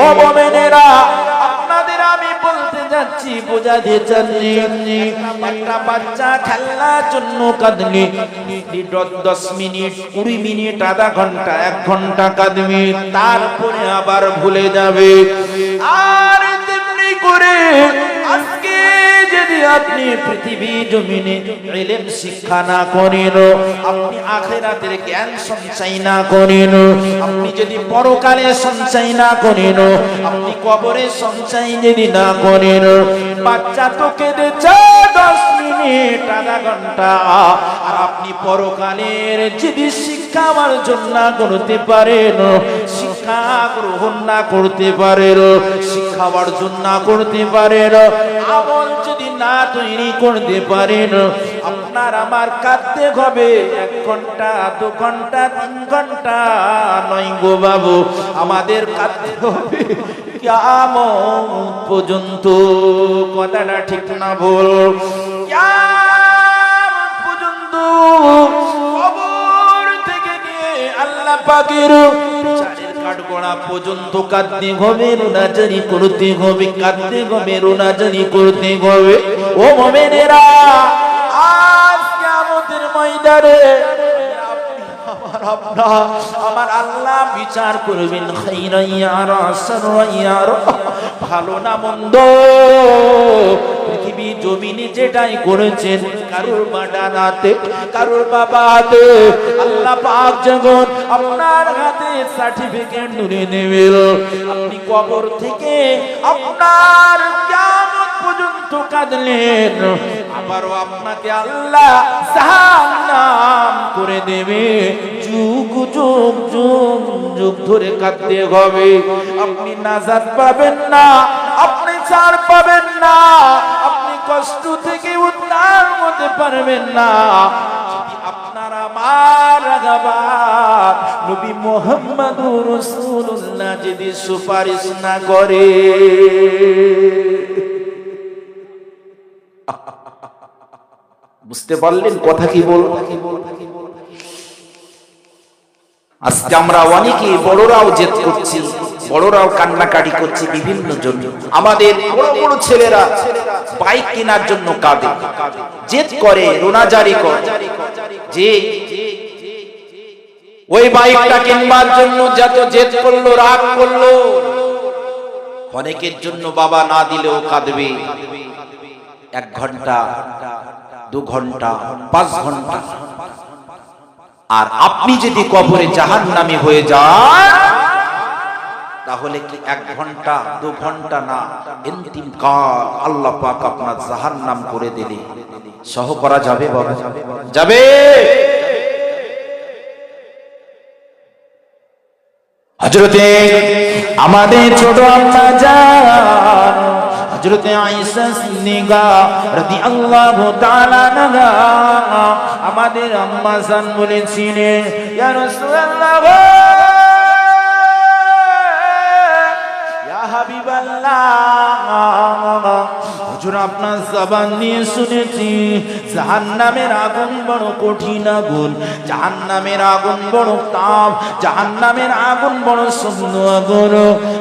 ও মুমিনেরা, আপনাদের আমি বলতে যাচ্ছি, বোঝাতে চাচ্ছি, একটা বাচ্চা খেলার জন্য কাঁদলে 10 মিনিট, 20 মিনিট, আধা ঘন্টা, 1 ঘন্টা কাঁদবে, তারপরে আবার ভুলে যাবে। আর তেমনি করে আজকে যদি আপনি পৃথিবী জমিনে ইলম শিক্ষা না করেন, আপনি আখিরাতের জ্ঞান সঞ্চয় না করেন, আপনি যদি পরকালে সঞ্চয় না করেন, আপনি কবরে সঞ্চয় যদি না করেন, বাচ্চা তো কেঁদেছে 10 মিনিট, আধা ঘন্টা, আর আপনি পরকালের যদি শিক্ষা অর্জন না করতে পারেন, শিক্ষা গ্রহণ না করতে পারেন, শিক্ষা অর্জন না করতে পারেন, আমল যদি না তৈরি করতে পারেন, আপনার আমার কাঁদতে হবে 1 ঘন্টা, 2 ঘন্টা, 3 ঘন্টা নয় গো বাবু, আমাদের কাঁদতে হবে কিয়ামত পর্যন্ত। কথাটা ঠিক না ভুল? কিয়ামত পর্যন্ত কবর থেকে নিয়ে আল্লাহ পাকের চারের কাঠগড়া পর্যন্ত কাঁদতে হবে, রোনাজারি করতে হবে, কাঁদতে হবে, রোনাজারি করতে হবে। ও মুমিনেরা, আজ কিয়ামতের ময়দানে আমার আল্লাহ বিচার করবেন, খাইরান ইয়ারা শাররান ইয়ারা, ভালো না মন্দ পৃথিবী জমিনে যেটাই করেছেন, কারোর মা ডানাতে, কারোর বাবা হাতে, আল্লাহ পাক যখন আপনার হাতে সার্টিফিকেট ধরে নেবেন, আপনি কবর থেকে আপনার কিয়ামত পর্যন্ত কাঁদলেন, আবারও আপনাকে আল্লাহ জাহান্নাম করে দেবে, যুগ যুগ যুগ যুগ ধরে কাঁদতে হবে। আপনি নাজাত পাবেন না, আপনি ছাড় পাবেন না, আপনি কষ্ট থেকে উদ্ধার হতে পারবেন না যদি আপনার আমার রাগাবাদ নবী মুহাম্মদুর রাসূলুল্লাহ যদি সুপারিশ না করে। বুঝতে পারলেন কথা কি বল? আজকে আমরা অনেকে বড়রাও জেদ করছি, বড়রাও কান্নাকাটি করছি বিভিন্ন জন্য। আমাদের বড় বড় ছেলেরা বাইক কেনার জন্য কাঁদে, জেদ করে, রোনাজারি করে, যে ওই বাইকটা কিনবার জন্য যত জেদ করলো, রাগ করলো। অনেকের জন্য বাবা না দিলেও কাঁদবে 1 ঘন্টা, 2 ঘন্টা, 5 ঘন্টা। আর আপনি যদি কবরে জাহান্নামী হয়ে যান, তাহলে কি 1 ঘন্টা 2 ঘন্টা না, অন্তিম কাল আল্লাহ পাক আপনার জাহান্নাম করে দিলে সহ করা যাবে বাবা? যাবে? হযরতে আমাদের ছোট আম্মা জান হযরতে আয়েশা সিদ্দিকা রাদিয়াল্লাহু তাআলা আনহা, আমাদের আম্মা জান বলেছিলেন, ইয়া রাসূলুল্লাহ, ইয়া হাবিবাল্লাহ, হুজুর আপনার জবান দিয়ে শুনেছি জাহান্নামের আগুন বড় কঠিন আগুন, জাহান্নামের আগুন বড় তাপ, জাহান্নামের আগুন বড় শুকনো আগুন।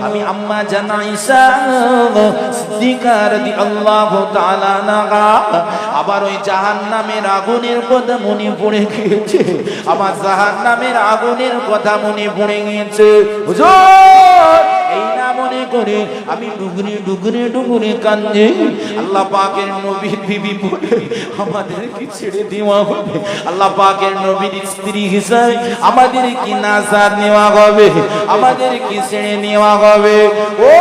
আমি আম্মা জান আয়েশা সিদ্দিকা রাদিয়াল্লাহু তাআলা আনহা আবার ওই জাহান্নামের আগুনের কথা মনে পড়ে গিয়েছে, আমার জাহান্নামের আগুনের কথা মনে পড়ে গিয়েছে। হুজুর এই না মনে করে আমি ডুগরে ডুগরে ডুগরে কাঁদছি, আল্লাহ পাকের নবীর বিবি বলে আমাদের কি ছেড়ে দেওয়া হবে? আল্লাহ পাকের নবীর স্ত্রী হিসাবে আমাদের কি নাজার নেওয়া হবে? আমাদের কি ছেড়ে নেওয়া হবে? ও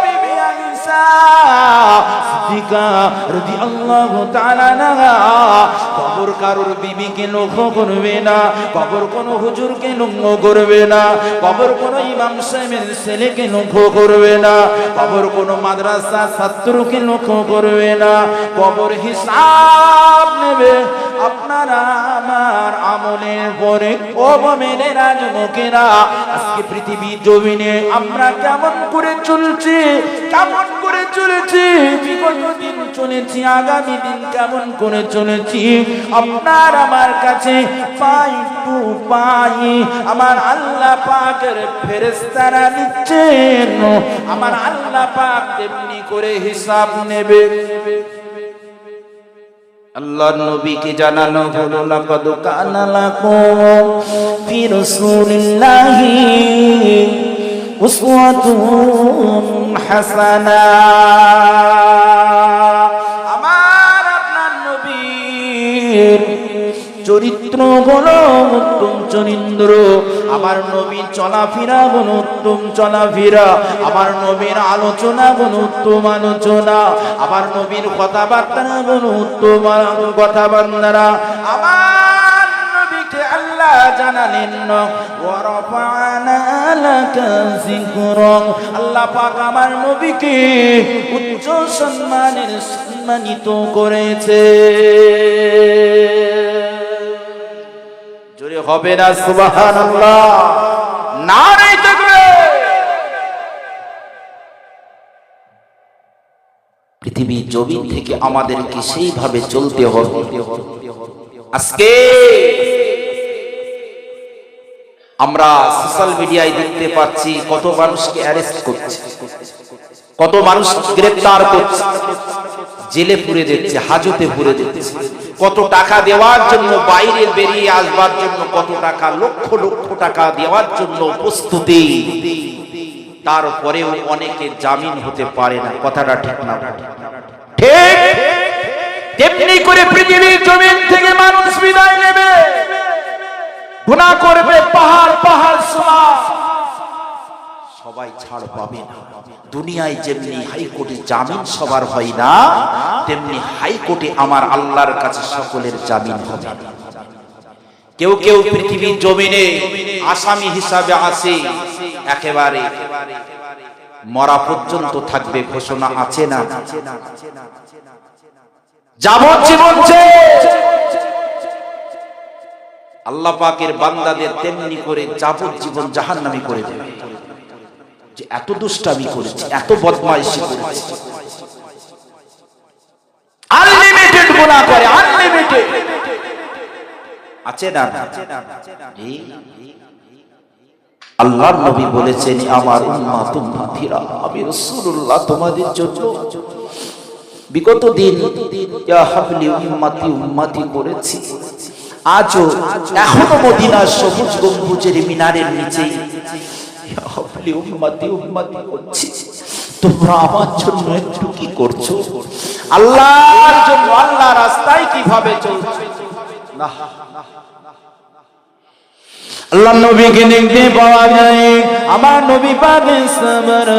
বিবি আয়েশা সিদ্দিকা রাদিয়াল্লাহু তাআলা আনহা, কবর কারোর বিবিকে লক্ষ্য করবে না, কবর কোনো হুজুরকে লক্ষ্য করবে না, কবর কোনো ইমাম সাহেবের ছেলেকে লক্ষ্য করবে না, কবর কোনো মাদ্রাসা ছাত্রকে লক্ষ্য করবে না। কবর হিসাব নেবে আপনারা আমার আমলের পরে। ও মুমিনেরা, যুবকেরা, আজকে পৃথিবী জমিনে আমরা কেমন করে চলছি, কেমন করে চলেছি, বিগত দিন চলেছি, আগামী দিন কেমন করে চলেছি আপনার আমার কাছে পাই টু পাই আমার আল্লাহ পাকের ফেরেশতারা নিচ্ছেন, আমার আল্লাহ পাক তেমনি করে হিসাব নেবে। আল্লাহর নবীকে জানানো হলো লাকাদ কানা লাকুম ফি রাসূলিল্লাহি উসওয়াতুন হাসানা। আমার আপনার নবীর চরিত্র হলো উত্তম চরিত্র, আমার নবীর চলাফেরা হলো উত্তম চলাফেরা, আমার নবীর আলোচনা হলো উত্তম আলোচনা, আমার নবীর কথাবার্তা হলো উত্তম কথাবার্তা। আমার নবীকে আল্লাহ জানালেন ওয়া রাফা'না লাকা যিকরাক, আল্লাহ পাক আমার নবীকে উচ্চ সম্মানের সম্মানিত করেছে। জোরে হবে না সুবহানাল্লাহ, নারে তাকবীর। পৃথিবীর জমিন থেকে আমাদেরকে সেইভাবে চলতে হবে। আজকে আমরা সোশ্যাল মিডিয়ায় দেখতে পাচ্ছি কত মানুষকে অ্যারেস্ট করছে, কত মানুষ গ্রেফতার করছে, জেলে পুরে দিচ্ছে, হাজতে পুরে দিচ্ছে, কত টাকা দেওয়ার জন্য, বাইরে বেরিয়ে আসবার জন্য কত টাকা, লক্ষ লক্ষ টাকা দেওয়ার জন্য প্রস্তুতি, তারপরেও অনেকে জামিন হতে পারে না। কথাটা ঠিক না? ঠিক তেমনি করে পৃথিবীর জমিন থেকে মানুষ বিদায় নেবে, গুনাহ করবে পাহাড় পাহাড় সমান, সবাই ছাড় পাবে না। দুনিয়ায় যেমনি হাইকোর্টে জামিন সবার হয় না, তেমনি হাইকোর্টে আমার আল্লাহর কাছে সকলের জামিন হবে। কেউ কেউ পৃথিবীর জমিনে আসামি হিসাবে আছে, একেবারে মরা পর্যন্ত থাকবে, ঘোষণা আছে না? যাবজ্জীবন আল্লাহ পাকের বান্দাদের তেমনি করে যাবজ্জীবন জাহান্নামী করে দেবে। যে এত দুষ্টামি করেছে, এত বদমাইশি করেছে, আনলিমিটেড গুনাহ করে, আনলিমিটেড আছে না? আল্লাহর নবী বলেছেন আমার উম্মত উম্মতিরা, আমি রাসূলুল্লাহ তোমাদের জন্য বিগত দিন ইয়া হাবলি উম্মতি উম্মতি করেছি। আজও এখনো মদিনার সবুজ গম্বুজের মিনারের নিচে ইয়া হাবলি উম্মতি উম্মতি করছি। তোমরা আমার জন্য একটু কি করছো? আল্লাহর জন্য, আল্লাহর রাস্তায় কিভাবে চলছো? না, আল্লাহ নবীকে দেখতে পাওয়া যায়, আমার নবী পাকের সাহাবার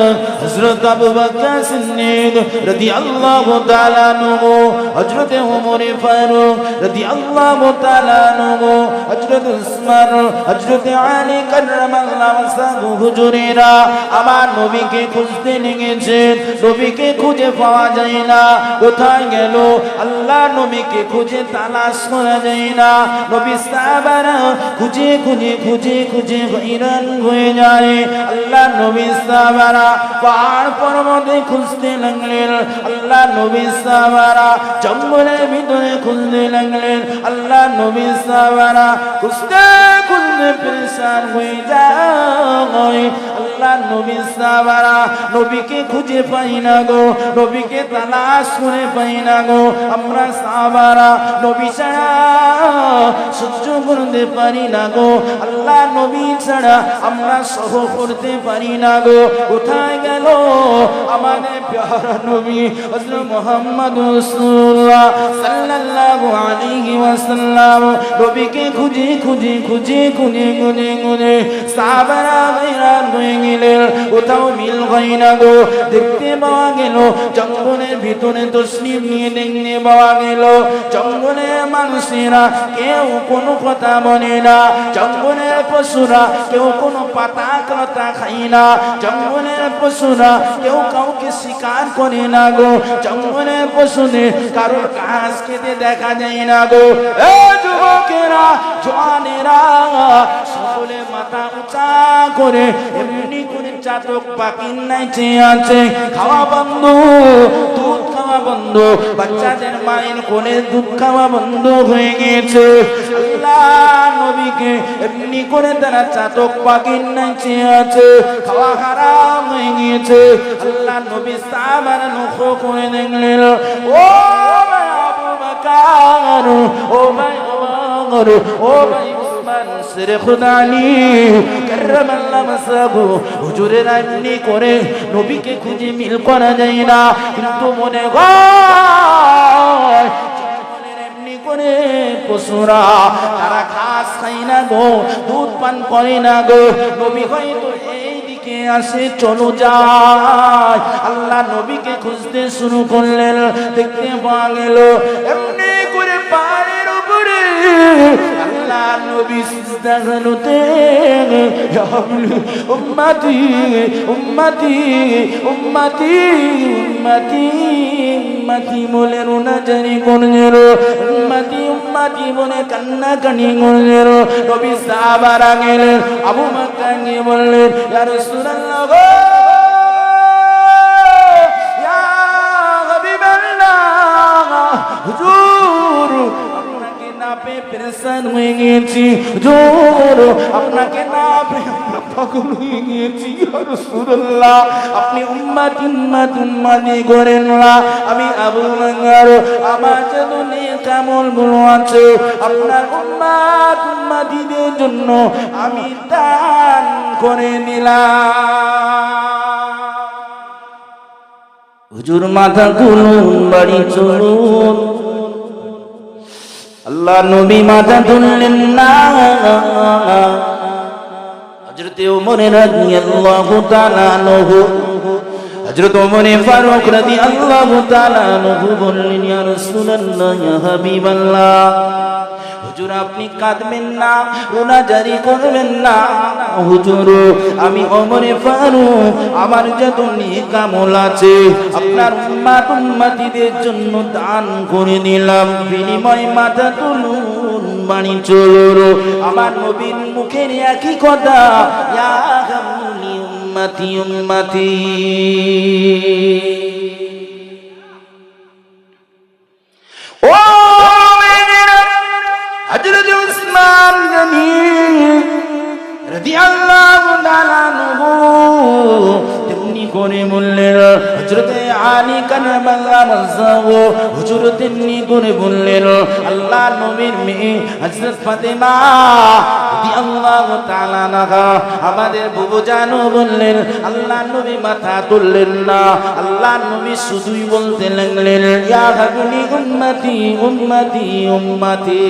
হযরত আবু বকর সিদ্দিক রাদিয়াল্লাহু তাআলা আনহু, হযরত ওমর ফারুক রাদিয়াল্লাহু তাআলা আনহু, হযরত উসমান, হযরত আলী কাররামাল্লাহু ওয়াজহাহু হুজুরেরা আমার নবীকে খুঁজতে লেগেছেন। নবীকে খুঁজে পাওয়া যায় না, কোথায় গেল? আল্লাহ নবীকে খুঁজে তালাশ করা যায় না। নবী সাহাবারা খুঁজে খুঁজে খুঁজে খুঁজে হয়রান হয়ে যায়। আল্লাহ নবী সাহাবারা পাহাড় পর্বতে খুঁজতে লাগলেন, আল্লাহ নবী সাহাবারা জঙ্গলের ভিতরে খুঁজতে লাগলেন, আল্লাহ নবী সাহাবারা খুঁজতে খুঁজতে পরেশান হয়ে যায়। আল্লাহ নবী সাহাবারা নবীকে খুঁজে পাই না গো, নবীকে তালাশ করে পাই না গো। আমরা সাহাবারা নবী ছাড়া সহ্য করতে পারি না গো, আল্লাহ নবী ছাড়া আমরা সহ করতে পারি না গো। কোথায় গেল আমাদের প্যারা নবী হযরত মুহাম্মদ রাসূলুল্লাহ সাল্লাল্লাহু আলাইহি ওয়াসাল্লাম? নবীকে খুঁজে খুঁজে খুঁজে খুঁজে খুঁজে খুঁজে সাহাবারা হয়রান হয়ে গেলেন, কোথাও মিল হয় না গো। দেখতে পাওয়া গেল জঙ্গলের ভিতরে তসলিম নিয়ে দেখতে পাওয়া গেল জঙ্গলের মানুষেরা কেউ কোনো কথা বলে না, জঙ্গলের পশুরা কেউ কোনো পাতা কথা খায় না, জঙ্গলের পশুরা কেউ কাউকে শিকার শিকার করে না গো, জঙ্গলের পশুনে কারোর ঘাস খেতে দেখা যায় না গো। এ যুবকেরা, জওয়ানেরা, সকলে মাথা উঁচা করে এমনি করে চাতক পাখির নাইচে আছে। খাওয়া বন্ধ, দুধ খাওয়া বন্ধ, বাচ্চাদের মায়ের কোলে দুধ খাওয়া বন্ধ হয়ে গেছে। আল্লাহ নবীকে এমনি করে তারা চাতক পাখির নাইচে আছে, খাওয়া হারাম হয়ে গিয়েছে। আল্লাহ নবী সাহাবারা লক্ষ্য করে দেখলেন, ও ভাই আবু বকর, ও ভাই ওমর, ও ভাই উসমান সিরে খুদানি কররামাল্লাহু মাসাহু, হুজুরেরা এমনি করে নবীকে খুঁজে মিল করা যায় না, কিন্তু মনে হয় এমনি করে পশুরা তারা ঘাস খায় না গো, দুধ পান করে না গো। নবী হয়তো এইদিকে আসে, চলো যায়। আল্লাহ নবীকে খুঁজতে শুরু করলেন, দেখতে পাওয়া গেল এমনি করে পায়ের উপরে আল্লাহ নবী সিজদা করতে, উম্মতি উম্মতি উম্মতি উম্মতি উম্মতি বলে রোনা জারি করলেন, উম্মতি উম্মতি বলে কান্নাকানি করলেন। নবী সাহাবারা গেলেন, আবু বকর গিয়ে বললেন, ইয়া রাসূলুল্লাহ গো, ইয়া হাবিবাল্লাহ, হুজুর আপনাকে না পেয়ে পেরেশান হয়ে গিয়েছি, হুজুর আপনাকে না পেয়ে পাগল হয়ে গিয়েছি। ইয়া রাসূলুল্লাহ আপনি উম্মতি উম্মতি উম্মতি করেন না। আমি আবু বকর, আমার যত নেক আমলগুলো আছে আপনার উম্মত উম্মতিদের জন্য আমি দান করে দিলাম। হুজুর মাথা তুলুন, বাড়ি চলুন। আল্লাহ নবী মাথা তুললেন না। হযরত ওমর রাদিয়াল্লাহু তাআলা আনহু, হযরত ওমর ফারুক রাদিয়াল্লাহু তাআলা আনহু বললেন, ইয়া রাসূলুল্লাহ, ইয়া হাবিবাল্লাহ, হুজুর আপনি কাঁদবেন না, রোনা জারি করবেন না। হুজুর আমি ওমর ফারুক আমার যত নেক আমল আছে আপনার উম্মত উম্মতিদের জন্য দান করে দিলাম, বিনিময় মাথা তুলুন, বাণী চলো। আমার নবীর মুখের একই কথা, ইয়া হাবিবি উম্মতি উম্মতি। ও হযরত উসমান গনি রাদিয়াল্লাহু তাআলা আনহু তেমনি করে বললেন, হযরত আলী কাররামাল্লাহু ওয়াজহাহু হুজুর তেমনি করে বললেন। আল্লাহ নবীর মেয়ে হযরত ফাতেমা রাদিয়াল্লাহু তাআলা আনহা আমাদের বুবু জানও বললেন। আল্লাহ নবী মাথা তুললেন না, আল্লাহ নবী শুধুই বলতে লাগলেন, ইয়া হাবিবি উম্মতি উম্মতি উম্মতি।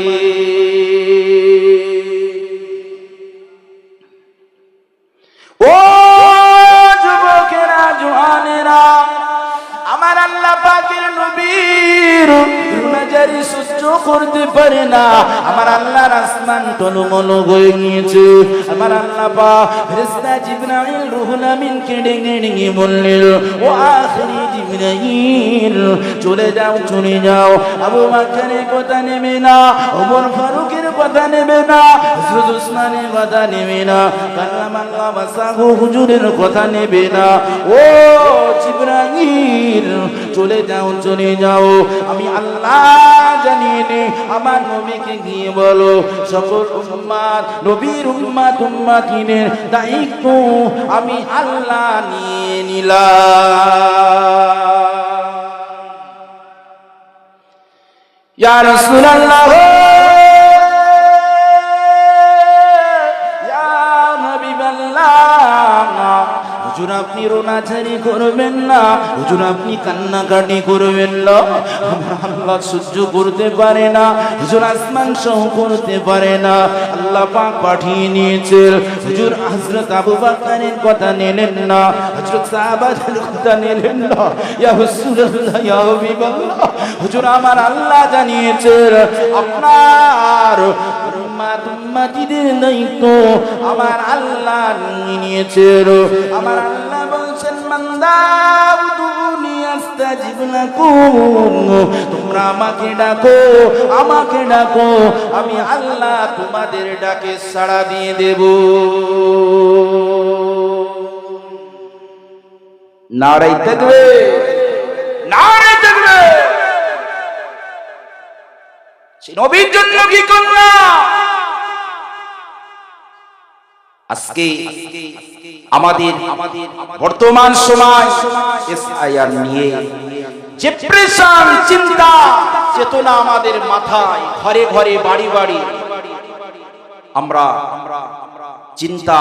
ও যুবকেরা, জওয়ানেরা, আমার আল্লাহ পাকের নবীর রোনা জারি সহ্য করতে পারে না। আমার আল্লাহর আসমান টলমল হয়ে গিয়েছে। আমার আল্লাহ পাক ফেরেশতা জিবরাইল রুহুল আমিনকে ডেকে ডেকে বললেন, ও আখিরি জিবরাইল চলে যাও, চলে যাও। আবু বকরের কথা নেবে না, ওমর ফারুকের কথা নেবে না, হযরত উসমানের কথা নেবে না, কাররামাল্লাহু ওয়াজহাহু হুজুরের কথা নেবে না। ও জিবরাইল চলে যাও, চলে যাও। আমি আল্লাহ জানিয়ে নে, আমার নবীকে গিয়ে বলো সকল উম্মত নবীর উম্মত উম্মতিনের দায়িত্ব আমি আল্লাহ নিয়ে নিলাম। ইয়া রাসূলুল্লাহ, ইয়া হাবিবাল্লাহ, হুজুর আপনি রোনা জারি করবেন না, হুজুর আপনি কান্নাকাটি করবেন না। আমার আল্লাহ সহ্য করতে পারে না, হুজুর আসমান সহ করতে পারে না। আল্লাহ পাক পাঠিয়ে নিয়েছেন। হুজুর হযরত আবু বকরের কথা নিলেন না, হযরত সাহাবাদের কথা নিলেন না। ইয়া রাসূলুল্লাহ, ইয়া হাবিবাল্লাহ, হুজুর আমার আল্লাহ জানিয়েছেন আপনার উম্মত উম্মতিদের দায়িত্ব আমার আল্লাহ নিয়ে নিয়েছেন। আমার আল্লাহ বলছেন, বান্দা উদুনি আস্তাজিব লাকুম, তোমরা আমাকে ডাকো, আমাকে ডাকো, আমি আল্লাহ তোমাদের ডাকে সাড়া দিয়ে দেব। নারায়ে তাকবীর, নারায়ে তাকবীর। নবীর জন্য কি করলাম? আজকে আমাদের বর্তমান সময় এসআইআর নিয়ে যে প্রেশান, চিন্তা চেতনা আমাদের মাথায়, ঘরে ঘরে বাড়ি বাড়ি আমরা চিন্তা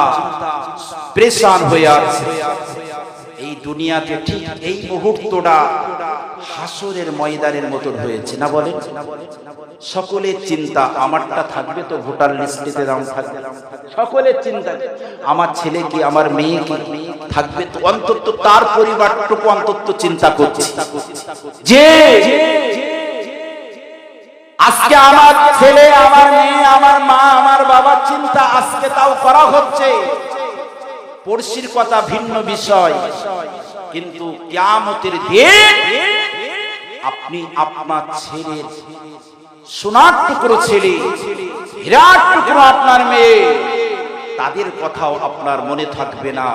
প্রেশান হয়ে আছে। এই দুনিয়াতে ঠিক এই মুহূর্তটা হাসরের ময়দানের মতন হয়েছে না বলেন? সকলের চিন্তা আমারটা থাকবে তো ভোটার লিস্টেতে নাম থাকবে, সকলের চিন্তা আমার ছেলে কি আমার মেয়ে কি থাকবে তো, অন্তত তার পরিবারটুকু অন্তত চিন্তা করছে যে আজকে আমার ছেলে, আমার মেয়ে, আমার মা, আমার বাবার চিন্তা আজকে তাও করা হচ্ছে। পড়শির কথা ভিন্ন বিষয়, কিন্তু কিয়ামতের দিন আপনি আপনার ছেলের সোনার টুকরো ছেলে, হীরার টুকরো আপনার মেয়ে, তাদের কথাও আপনার মনে থাকবে না।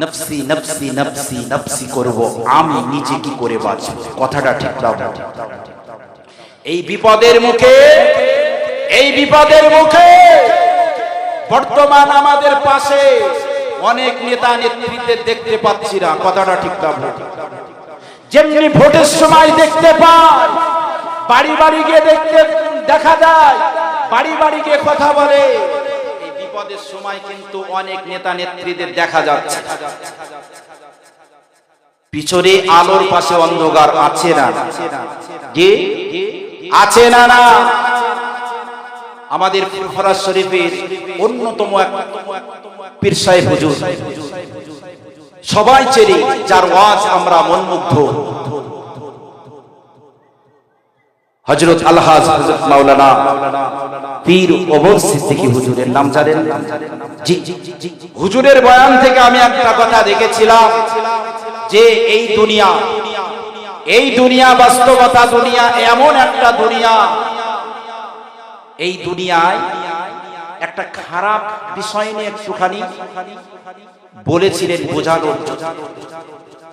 নফসি নফসি নফসি নফসি করব, আমি নিজে কি করে বাঁচব। কথাটা ঠিক না? এই বিপদের মুখে, এই বিপদের মুখে বর্তমান আমাদের পাশে অনেক নেতা নেত্রীদের দেখতে পাচ্ছি না। কথাটা ঠিক না? যেমনি ভোটের সময় দেখতে পাই, বাড়ি বাড়ি গিয়ে দেখা যায়, বাড়ি বাড়ি গিয়ে কথা বলে, এই বিপদের সময় কিন্তু অনেক নেতা নেত্রীদের দেখা যাচ্ছে। পিছনে আলোর পাশে অন্ধকার আছে না? জি আছে না? না। আমাদের ফুরফুরা শরীফের অন্যতম এক পীর সাহেব হুজুর, সবাই চেনে, যার ওয়াজ আমরা মনমুগ্ধ, হযরত আলহাজ হযরত মাওলানা পীর ওমর সিদ্দিকী হুজুরের নাম জানেন? জি, হুজুরের বয়ান থেকে আমি একটা কথা দেখেছিলাম যে এই দুনিয়া, এই দুনিয়া বাস্তবতা, দুনিয়া এমন একটা দুনিয়া, এই দুনিয়ায় একটা খারাপ বিষয় নিয়ে একটুখানি বলেছিলেন বোঝানোর,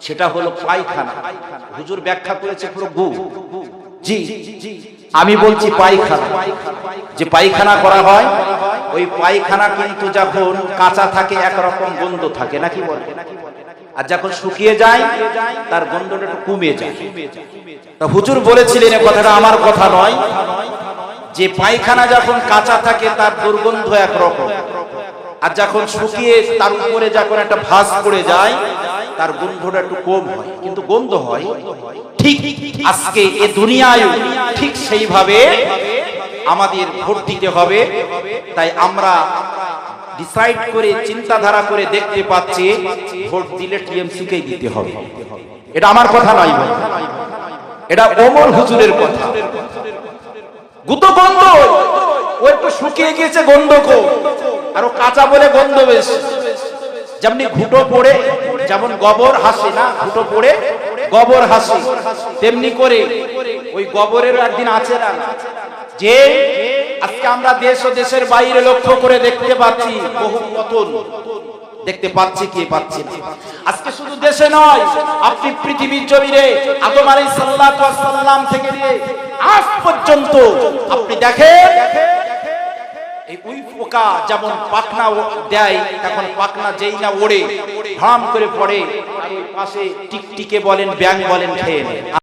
সেটা হলো পায়খানা। হুজুর ব্যাখ্যা করেছে পুরো গু। জি, আমি বলছি পায়খানা, যে পায়খানা করা হয়, ওই পায়খানা কিন্তু যখন কাঁচা থাকে একরকম গন্ধ থাকে, নাকি বলে? আর যখন শুকিয়ে যায় তার গন্ধটা একটু কমে যায়। তা হুজুর বলেছিলেন, এই কথাটা আমার কথা নয়, যে পায়খানা যখন কাঁচা থাকে তার দুর্গন্ধ একরকম, আর যখন শুকিয়ে তার উপরে যখন একটা ভাঁজ পড়ে যায় তার গন্ধটা একটু কম হয়, কিন্তু গন্ধ হয়। ঠিক আজকে এই দুনিয়ায় ঠিক সেইভাবে আমাদের ভোট দিতে হবে। তাই আমরা ডিসাইড করে, চিন্তাধারা করে দেখতে পাচ্ছি ভোট দিলে টিএমসি কেই দিতে হবে। এটা আমার কথা নয় ভাই, এটা ওমর হুজুরের কথা। গুতো গন্ধ, ও একটু শুকিয়ে গিয়েছে গন্ধ কো, আর ও কাঁচা বলে গন্ধ বেশি। যেমনি ঘুটো পড়ে যেমন গোবর হাসে না, ঘুটো পড়ে গোবর হাসে, তেমনি করে ওই গোবরের একদিন আছে না, যে আজকে আমরা দেশ ও দেশের বাইরে লক্ষ্য করে দেখতে পাচ্ছি বহু পতন দেখতে পাচ্ছি, কি পাচ্ছি না। আজকে শুধু দেশে নয়, আপনি পৃথিবীর জমিনে আদম আলাইহিস সালাতু ওয়াস সালাম থেকে নিয়ে আজ পর্যন্ত আপনি দেখেন, এই উই পোকা যেমন পাখনা দেয়, তখন পাখনা যেই না ওড়ে, হাম করে পড়ে, আর পাশে টিকটিকে বলেন, ব্যাঙ বলেন, খেয়ে নেয়।